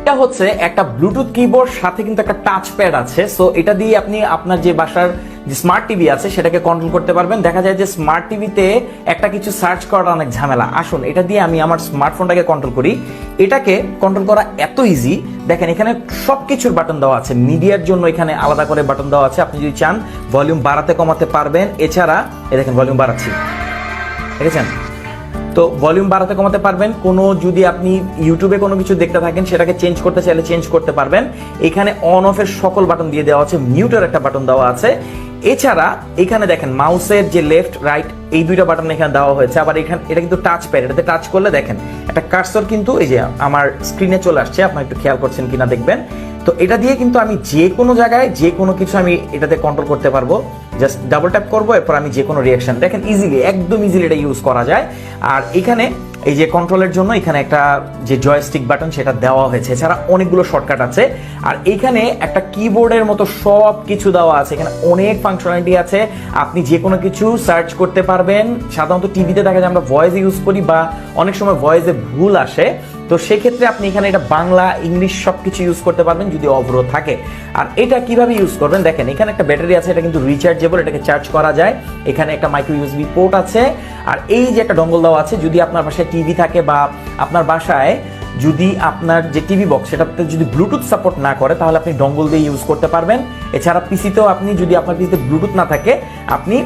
এটা হচ্ছে একটা ব্লুটুথ কিবোর্ড, সাথে কিন্তু একটা টাচ প্যাড আছে। সো এটা দিয়ে আপনি আপনার যে বাসার যে স্মার্ট টিভি আছে সেটাকে কন্ট্রোল করতে পারবেন। দেখা যায় যে স্মার্ট টিভিতে একটা কিছু সার্চ করা অনেক ঝামেলা। আসুন এটা দিয়ে আমি আমার স্মার্টফোনটাকে কন্ট্রোল করি। এটাকে কন্ট্রোল করা এত ইজি, দেখেন এখানে সবকিছুর বাটন দেওয়া আছে। মিডিয়ার জন্য এখানে আলাদা করে বাটন দেওয়া আছে, আপনি যদি চান ভলিউম বাড়াতে কমাতে পারবেন। এছাড়া দেখেন ভলিউম বাড়াচ্ছি, দেখেছেন? তো ভলিউম বাড়াতে কমাতে পারবেন। কোনো যদি আপনি ইউটিউবে কোনো কিছু দেখতে থাকেন সেটাকে চেঞ্জ করতে চাইলে চেঞ্জ করতে পারবেন। এখানে অন অফের সকল বাটন দিয়ে দেওয়া আছে, মিউটের একটা বাটন দেওয়া আছে। এছাড়া এখানে দেখেন মাউসের যে লেফট রাইট এই দুইটা বাটন এখানে দেওয়া হয়েছে। আবার এখানে এটা কিন্তু টাচ প্যাড, এটাতে টাচ করলে দেখেন একটা কার্সর কিন্তু এই যে আমার স্ক্রিনে চলে আসছে, আপনারা একটু খেয়াল করছেন কিনা দেখবেন। তো এটা দিয়ে কিন্তু আমি যে কোনো জায়গায় যে কোনো কিছু আমি এটাতে কন্ট্রোল করতে পারবো। জাস্ট ডাবল ট্যাপ করবো, এরপর আমি যে কোনো রিয়াকশন দেখেন ইজিলি, একদম ইজিলি এটা ইউজ করা যায়। আর এখানে এই যে কন্ট্রোলের জন্য এখানে একটা যে জয়স্টিক বাটন সেটা দেওয়া হয়েছে। এছাড়া অনেকগুলো শর্টকাট আছে। আর এখানে একটা কিবোর্ডের মতো সব কিছু দেওয়া আছে, এখানে অনেক ফাংশনালিটি আছে। আপনি যে কোনো কিছু সার্চ করতে পারবেন। সাধারণত টিভিতে দেখা যায় আমরা ভয়েস ইউজ করি বা অনেক সময় ভয়েসে ভুল আসে, তো সেক্ষেত্রে আপনি এখানে এটা বাংলা ইংলিশ সবকিছু ইউজ করতে পারবেন যদি অবরোধ থাকে। আর এটা কিভাবে ইউজ করবেন দেখেন, এখানে একটা ব্যাটারি আছে, এটা কিন্তু রিচার্জেবল, এটাকে চার্জ করা যায়। এখানে একটা মাইক্রো ইউএসবি পোর্ট আছে। আর এই যে একটা ডঙ্গল দেওয়া আছে, যদি আপনার বাসায় টিভি থাকে বা আপনার বাসায় যদি আপনার যে টিভি বক্স সেটাতে যদি ব্লুটুথ সাপোর্ট না করে তাহলে আপনি ডঙ্গল দিয়ে ইউজ করতে পারবেন। এছাড়া পিসিতেও আপনি যদি আপনার পিসিতে ব্লুটুথ না থাকে আপনি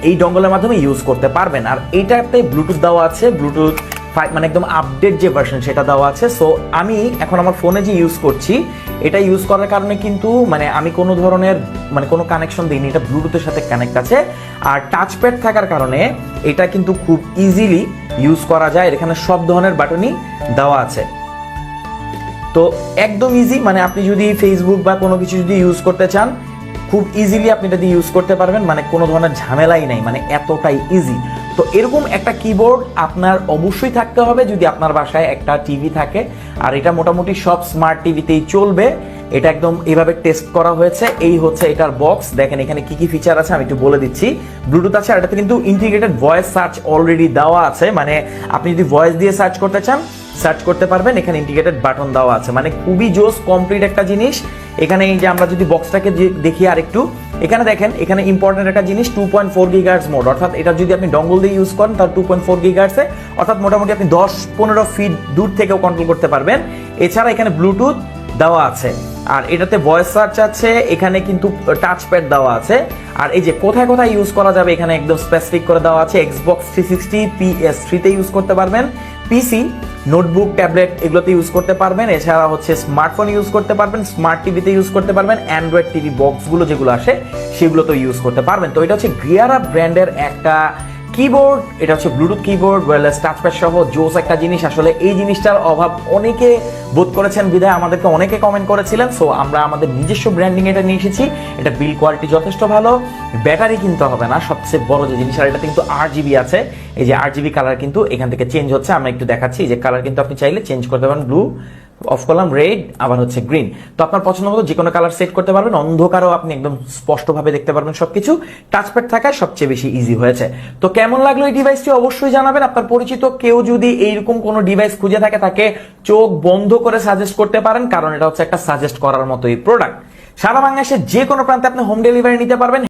এই ডঙ্গলের মাধ্যমে ইউজ করতে পারবেন। আর এইটাতে ব্লুটুথ দেওয়া আছে, ব্লুটুথ 5 মানে একদম আপডেট যে ভার্সন সেটা দেওয়া আছে। সো আমি এখন আমার ফোনে যে ইউজ করছি এটা ইউজ করার কারণে কিন্তু মানে আমি কোনো ধরনের মানে কোনো কানেকশন দিইনি, এটা ব্লুটুথের সাথে কানেক্ট আছে। আর টাচ প্যাড থাকার কারণে এটা কিন্তু খুব ইজিলি ইউজ করা যায়। এখানে সব ধরনের বাটনই দেওয়া আছে। তো একদম ইজি, মানে আপনি যদি ফেসবুক বা কোনো কিছু যদি ইউজ করতে চান খুব ইজিলি আপনি এটা দিয়ে ইউজ করতে পারবেন, মানে কোনো ধরনের ঝামেলাই নাই, মানে এতটাই ইজি। তো এরকম একটা কিবোর্ড আপনার অবশ্যই থাকতে হবে যদি আপনার বাসায় একটা টিভি থাকে। আর এটা মোটামুটি সব স্মার্ট টিভিতেই চলবে। এটা একদম এভাবে টেস্ট করা হয়েছে। এই হচ্ছে এটার বক্স, দেখেন এখানে কি কি ফিচার আছে আমি একটু বলে দিচ্ছি। ব্লুটুথ আছে, আর এটাতে কিন্তু ইন্টিগ্রেটেড ভয়েস সার্চ অলরেডি দেওয়া আছে, মানে আপনি যদি ভয়েস দিয়ে সার্চ করতে চান সার্চ করতে পারবেন। এখানে ইন্টিগ্রেটেড বাটন দেওয়া আছে, মানে খুবই জোস কমপ্লিট একটা জিনিস। এখানে এই যে আমরা যদি বক্সটাকে দেখি আর একটু, এখানে দেখেন এখানে ইম্পর্টেন্ট একটা জিনিস 2.4 গিগাহার্টজ মোড, অর্থাৎ এটা যদি আপনি ডঙ্গল দিয়ে ইউজ করেন তাহলে 2.4 গিগাহার্টজে, অর্থাৎ মোটামুটি আপনি 10-15 ফিট দূর থেকেও কন্ট্রোল করতে পারবেন। এছাড়া এখানে ব্লুটুথ দেওয়া আছে, আর এটাতে ভয়েস সার্চ আছে, এখানে কিন্তু টাচ প্যাড দেওয়া আছে। আর এই যে কোথায় কোথায় ইউজ করা যাবে এখানে একদম স্পেসিফিক করে দেওয়া আছে। Xbox 360 PS3 তে ইউজ করতে পারবেন, পিসি, নোটবুক, ট্যাবলেট এগুলোতে ইউজ করতে পারবেন। এছাড়া হচ্ছে স্মার্টফোন ইউজ করতে পারবেন, স্মার্ট টিভিতে ইউজ করতে পারবেন, অ্যান্ড্রয়েড টিভি বক্সগুলো যেগুলো আসে সেগুলোতেও ইউজ করতে পারবেন। তো এটা হচ্ছে গিয়ারা ব্র্যান্ডের একটা কিবোর্ড, এটা হচ্ছে ব্লুটুথ কিবোর্ড ওয়্যারলেস টাচপ্যাড সহ জোস একটা জিনিস। আসলে এই জিনিসটার অভাব অনেকে বোধ করেছেন বিধায় আমাদেরকে অনেকে কমেন্ট করেছিলেন। সো আমরা আমাদের নিজস্ব ব্র্যান্ডিং এটা নিয়ে এসেছি। এটা বিল কোয়ালিটি যথেষ্ট ভালো, ব্যাটারি কিনতে হবে না, সবচেয়ে বড় যে জিনিস। আর এটা কিন্তু 8GB আছে, এই যে 8GB কালার কিন্তু এখান থেকে চেঞ্জ হচ্ছে। আমরা একটু দেখাচ্ছি, এই যে কালার কিন্তু আপনি চাইলে চেঞ্জ করতে পারেন, ব্লু, অফ করলাম রেড, আবার হচ্ছে গ্রিন। তো আপনার পছন্দ মতো যে কোনো কালার সেট করতে পারবেন। অন্ধকারও আপনি একদম স্পষ্টভাবে দেখতে পারবেন সবকিছু। টাচপ্যাড থাকায় সবচেয়ে বেশি ইজি হয়েছে। তো কেমন লাগলো এই ডিভাইসটি অবশ্যই জানাবেন। আপনার পরিচিত কেউ যদি এইরকম কোনো ডিভাইস খুঁজে থাকে তাকে চোখ বন্ধ করে সাজেস্ট করতে পারেন, কারণ এটা হচ্ছে একটা সাজেস্ট করার মতোই প্রোডাক্ট। সারা বাংলাদেশের যে কোনো প্রান্তে আপনি হোম ডেলিভারি নিতে পারবেন।